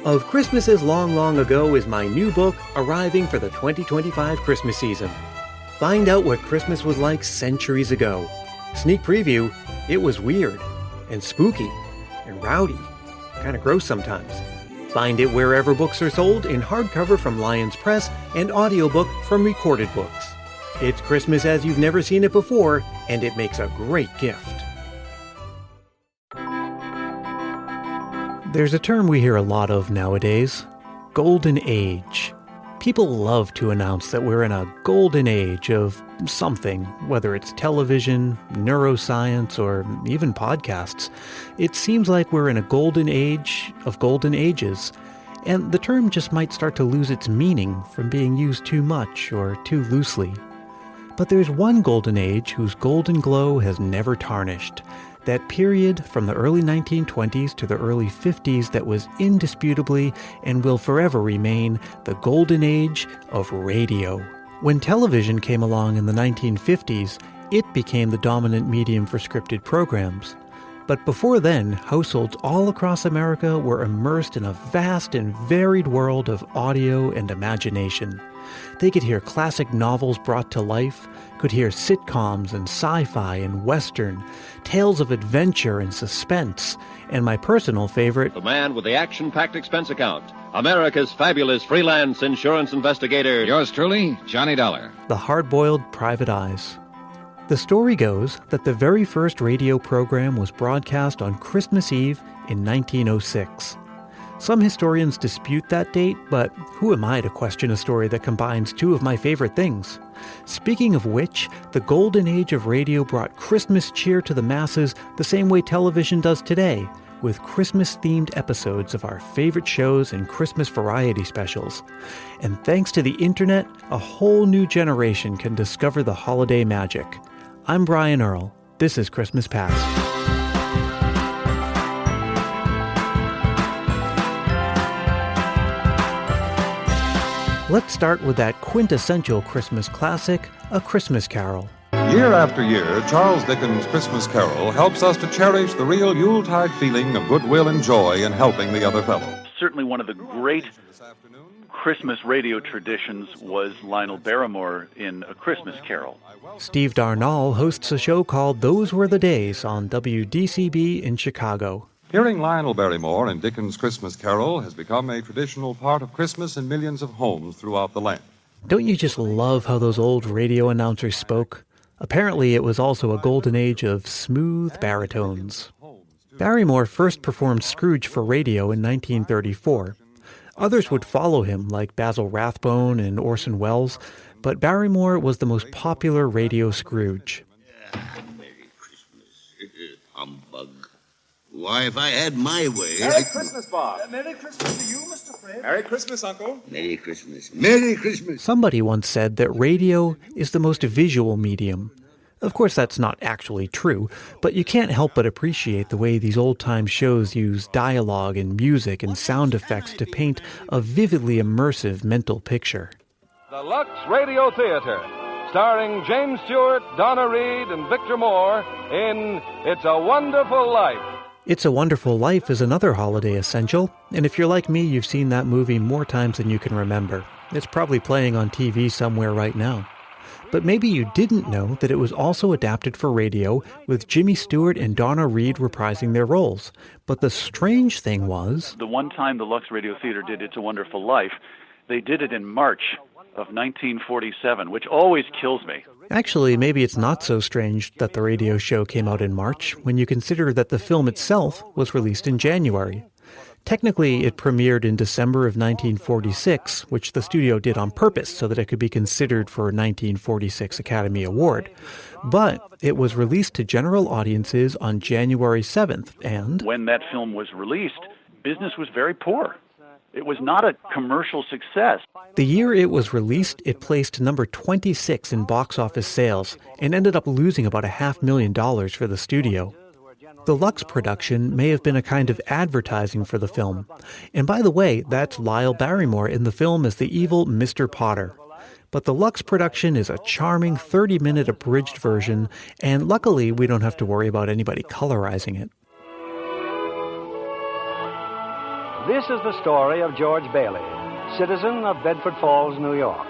Of Christmases Long, Long Ago is my new book arriving for the 2025 Christmas season. Find out what Christmas was like centuries ago. Sneak preview, it was weird and spooky and rowdy, kind of gross sometimes. Find it wherever books are sold in hardcover from Lyons Press and audiobook from Recorded Books. It's Christmas as you've never seen it before, and it makes a great gift. There's a term we hear a lot of nowadays, golden age. People love to announce that we're in a golden age of something, whether it's television, neuroscience, or even podcasts. It seems like we're in a golden age of golden ages, and the term just might start to lose its meaning from being used too much or too loosely. But there's one golden age whose golden glow has never tarnished. That period from the early 1920s to the early 50s that was indisputably and will forever remain the golden age of radio. When television came along in the 1950s, it became the dominant medium for scripted programs. But before then, households all across America were immersed in a vast and varied world of audio and imagination. They could hear classic novels brought to life, could hear sitcoms and sci-fi and western, tales of adventure and suspense, and my personal favorite, the man with the action-packed expense account, America's fabulous freelance insurance investigator. Yours truly, Johnny Dollar. the hard-boiled private eyes. The story goes that the very first radio program was broadcast on Christmas Eve in 1906. Some historians dispute that date, but who am I to question a story that combines two of my favorite things? Speaking of which, the golden age of radio brought Christmas cheer to the masses the same way television does today, with Christmas-themed episodes of our favorite shows and Christmas variety specials. And thanks to the internet, a whole new generation can discover the holiday magic. I'm Brian Earl. This is Christmas Past. Let's start with that quintessential Christmas classic, A Christmas Carol. Year after year, Charles Dickens' Christmas Carol helps us to cherish the real Yuletide feeling of goodwill and joy in helping the other fellow. Certainly one of the great Christmas radio traditions was Lionel Barrymore in A Christmas Carol. Steve Darnall hosts a show called Those Were the Days on WDCB in Chicago. Hearing Lionel Barrymore in Dickens' Christmas Carol has become a traditional part of Christmas in millions of homes throughout the land. Don't you just love how those old radio announcers spoke? Apparently, it was also a golden age of smooth baritones. Barrymore first performed Scrooge for radio in 1934. Others would follow him, like Basil Rathbone and Orson Welles, but Barrymore was the most popular radio Scrooge. Merry Christmas. Humbug. Why, if I had my way... Merry Christmas, Bob. Merry Christmas to you, Mr. Fred. Merry Christmas, Uncle. Merry Christmas. Merry Christmas. Somebody once said that radio is the most visual medium. Of course, that's not actually true, but you can't help but appreciate the way these old-time shows use dialogue and music and sound effects to paint a vividly immersive mental picture. The Lux Radio Theater, starring James Stewart, Donna Reed, and Victor Moore in It's a Wonderful Life. It's a Wonderful Life is another holiday essential, and if you're like me, you've seen that movie more times than you can remember. It's probably playing on TV somewhere right now. But maybe you didn't know that it was also adapted for radio, with Jimmy Stewart and Donna Reed reprising their roles. But the strange thing was... The one time the Lux Radio Theater did It's a Wonderful Life, they did it in March of 1947, which always kills me. Actually, maybe it's not so strange that the radio show came out in March when you consider that the film itself was released in January. Technically, it premiered in December of 1946, which the studio did on purpose so that it could be considered for a 1946 Academy Award. But it was released to general audiences on January 7th, and... When that film was released, business was very poor. It was not a commercial success. The year it was released, it placed number 26 in box office sales and ended up losing about $500,000 for the studio. The Lux production may have been a kind of advertising for the film. And by the way, that's Lyle Barrymore in the film as the evil Mr. Potter. But the Lux production is a charming 30-minute abridged version, and luckily we don't have to worry about anybody colorizing it. This is the story of George Bailey, citizen of Bedford Falls, New York.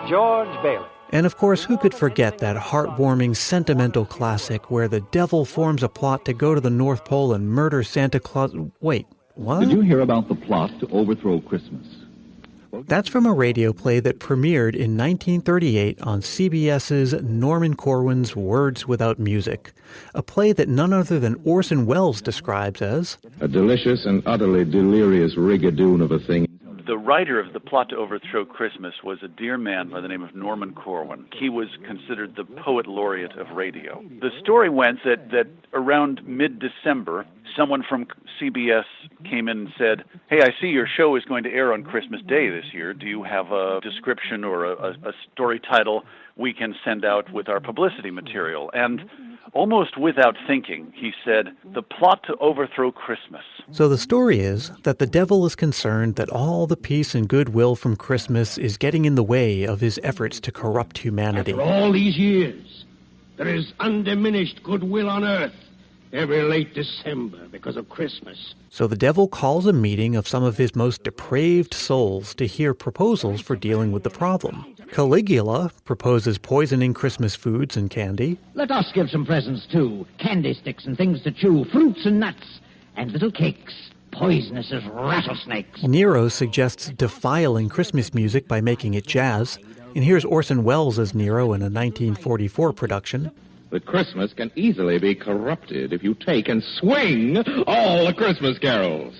George Bailey. And of course, who could forget that heartwarming, sentimental classic where the devil forms a plot to go to the North Pole and murder Santa Claus? Wait, what? Did you hear about the plot to overthrow Christmas? That's from a radio play that premiered in 1938 on CBS's Norman Corwin's Words Without Music, a play that none other than Orson Welles describes as a delicious and utterly delirious rigadoon of a thing. The writer of The Plot to Overthrow Christmas was a dear man by the name of Norman Corwin. He was considered the poet laureate of radio. The story went that around mid-December, someone from CBS came in and said, "Hey, I see your show is going to air on Christmas Day this year. Do you have a description or a story title we can send out with our publicity material?" And almost without thinking, he said, "The Plot to Overthrow Christmas." So the story is that the devil is concerned that all the peace and goodwill from Christmas is getting in the way of his efforts to corrupt humanity. After all these years, there is undiminished goodwill on earth every late December because of Christmas. So the devil calls a meeting of some of his most depraved souls to hear proposals for dealing with the problem. Caligula proposes poisoning Christmas foods and candy. Let us give some presents too. Candy sticks and things to chew, fruits and nuts, and little cakes, poisonous as rattlesnakes. Nero suggests defiling Christmas music by making it jazz. And here's Orson Welles as Nero in a 1944 production. That Christmas can easily be corrupted if you take and swing all the Christmas carols.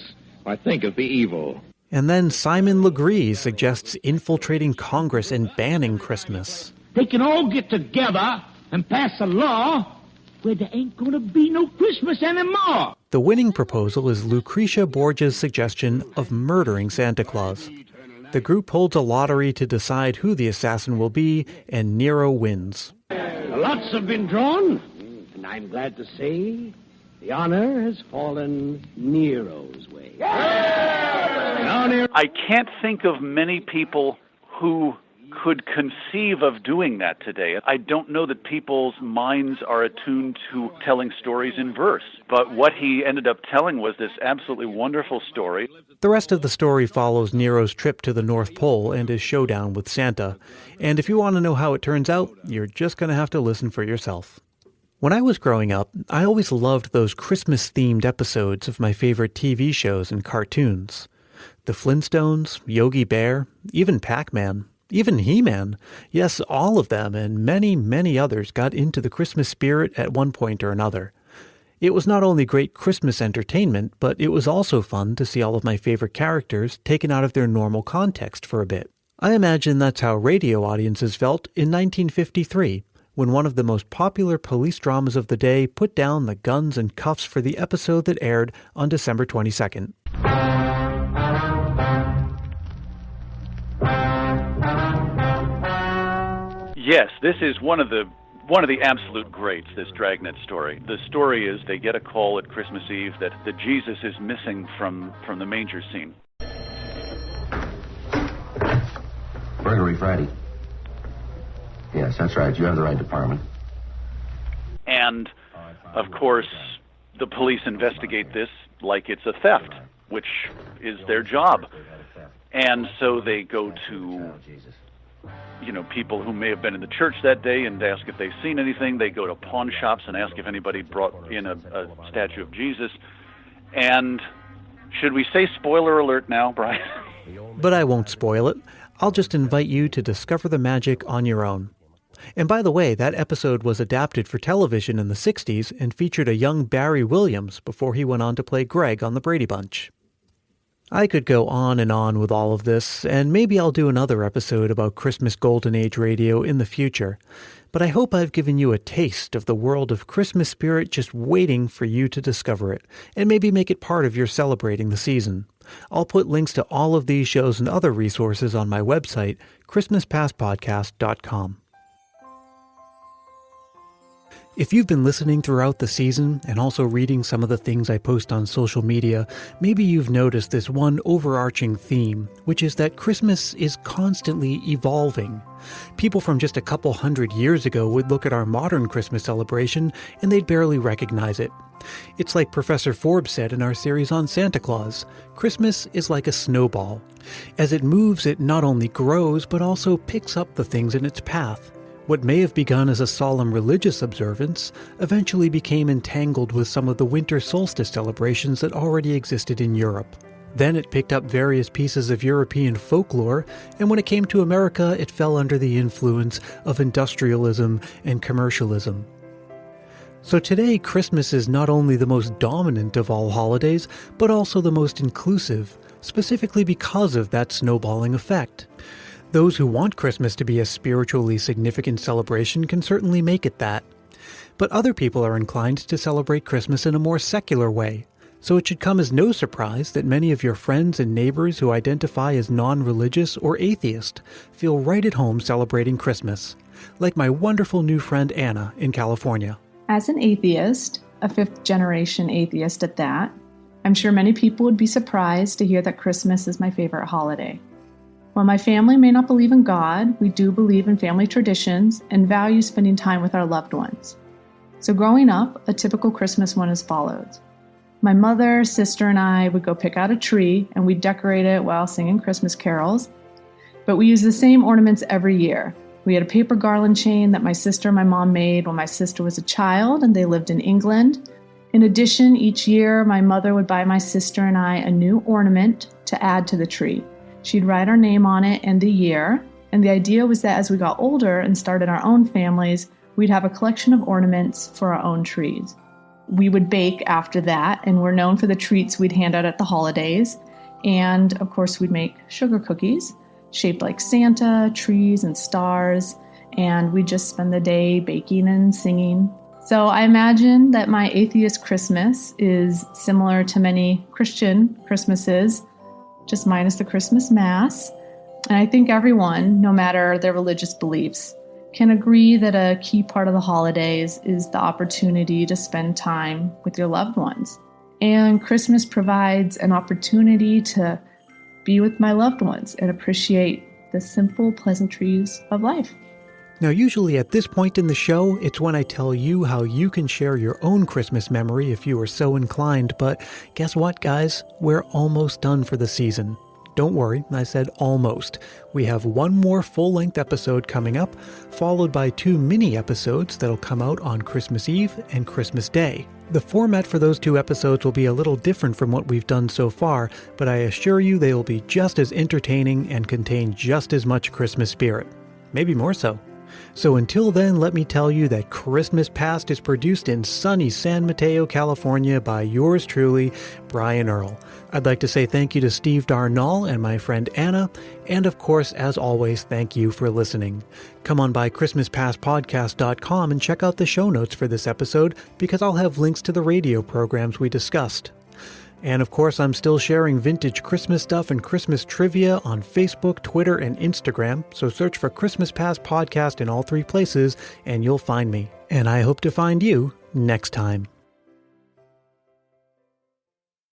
I think of the evil. And then Simon Legree suggests infiltrating Congress and banning Christmas. They can all get together and pass a law where there ain't going to be no Christmas anymore. The winning proposal is Lucretia Borgia's suggestion of murdering Santa Claus. The group holds a lottery to decide who the assassin will be, and Nero wins. Lots have been drawn, and I'm glad to say the honor has fallen Nero's way. I can't think of many people who could conceive of doing that today. I don't know that people's minds are attuned to telling stories in verse. But what he ended up telling was this absolutely wonderful story. The rest of the story follows Nero's trip to the North Pole and his showdown with Santa. And if you want to know how it turns out, you're just going to have to listen for yourself. When I was growing up, I always loved those Christmas-themed episodes of my favorite TV shows and cartoons. The Flintstones, Yogi Bear, even Pac-Man, even He-Man. Yes, all of them and many, many others got into the Christmas spirit at one point or another. It was not only great Christmas entertainment, but it was also fun to see all of my favorite characters taken out of their normal context for a bit. I imagine that's how radio audiences felt in 1953, when one of the most popular police dramas of the day put down the guns and cuffs for the episode that aired on December 22nd. Yes, this is one of the absolute greats, this Dragnet story. The story is they get a call at Christmas Eve that Jesus is missing from the manger scene. Burglary Friday. Yes, that's right. You have the right department. And, of course, the police investigate this like it's a theft, which is their job. And so they go to, people who may have been in the church that day and ask if they've seen anything. They go to pawn shops and ask if anybody brought in a statue of Jesus. And should we say spoiler alert now, Brian? But I won't spoil it. I'll just invite you to discover the magic on your own. And by the way, that episode was adapted for television in the 60s and featured a young Barry Williams before he went on to play Greg on The Brady Bunch. I could go on and on with all of this, and maybe I'll do another episode about Christmas Golden Age radio in the future, but I hope I've given you a taste of the world of Christmas spirit just waiting for you to discover it, and maybe make it part of your celebrating the season. I'll put links to all of these shows and other resources on my website, ChristmasPastPodcast.com. If you've been listening throughout the season and also reading some of the things I post on social media, maybe you've noticed this one overarching theme, which is that Christmas is constantly evolving. People from just a couple hundred years ago would look at our modern Christmas celebration and they'd barely recognize it. It's like Professor Forbes said in our series on Santa Claus, Christmas is like a snowball. As it moves, it not only grows, but also picks up the things in its path. What may have begun as a solemn religious observance eventually became entangled with some of the winter solstice celebrations that already existed in Europe. Then it picked up various pieces of European folklore, and when it came to America, it fell under the influence of industrialism and commercialism. So today, Christmas is not only the most dominant of all holidays, but also the most inclusive, specifically because of that snowballing effect. Those who want Christmas to be a spiritually significant celebration can certainly make it that. But other people are inclined to celebrate Christmas in a more secular way. So it should come as no surprise that many of your friends and neighbors who identify as non-religious or atheist feel right at home celebrating Christmas, like my wonderful new friend Anna in California. As an atheist, a fifth-generation atheist at that, I'm sure many people would be surprised to hear that Christmas is my favorite holiday. While my family may not believe in God, we do believe in family traditions and value spending time with our loved ones. So growing up, a typical Christmas went as follows. My mother, sister, and I would go pick out a tree, and we'd decorate it while singing Christmas carols. But we used the same ornaments every year. We had a paper garland chain that my sister and my mom made when my sister was a child, and they lived in England. In addition, each year, my mother would buy my sister and I a new ornament to add to the tree. She'd write our name on it and the year, and the idea was that as we got older and started our own families, we'd have a collection of ornaments for our own trees. We would bake after that, and we're known for the treats we'd hand out at the holidays. And, of course, we'd make sugar cookies shaped like Santa, trees, and stars, and we'd just spend the day baking and singing. So I imagine that my atheist Christmas is similar to many Christian Christmases, just minus the Christmas Mass. And I think everyone, no matter their religious beliefs, can agree that a key part of the holidays is the opportunity to spend time with your loved ones. And Christmas provides an opportunity to be with my loved ones and appreciate the simple pleasantries of life. Now, usually at this point in the show, it's when I tell you how you can share your own Christmas memory if you are so inclined, but guess what, guys? We're almost done for the season. Don't worry, I said almost. We have one more full-length episode coming up, followed by 2 mini episodes that'll come out on Christmas Eve and Christmas Day. The format for those 2 episodes will be a little different from what we've done so far, but I assure you they will be just as entertaining and contain just as much Christmas spirit. Maybe more so. So until then, let me tell you that Christmas Past is produced in sunny San Mateo, California by yours truly, Brian Earl. I'd like to say thank you to Steve Darnall and my friend Anna, and of course, as always, thank you for listening. Come on by ChristmasPastPodcast.com and check out the show notes for this episode, because I'll have links to the radio programs we discussed. And of course, I'm still sharing vintage Christmas stuff and Christmas trivia on Facebook, Twitter, and Instagram, so search for Christmas Past Podcast in all 3 places, and you'll find me. And I hope to find you next time.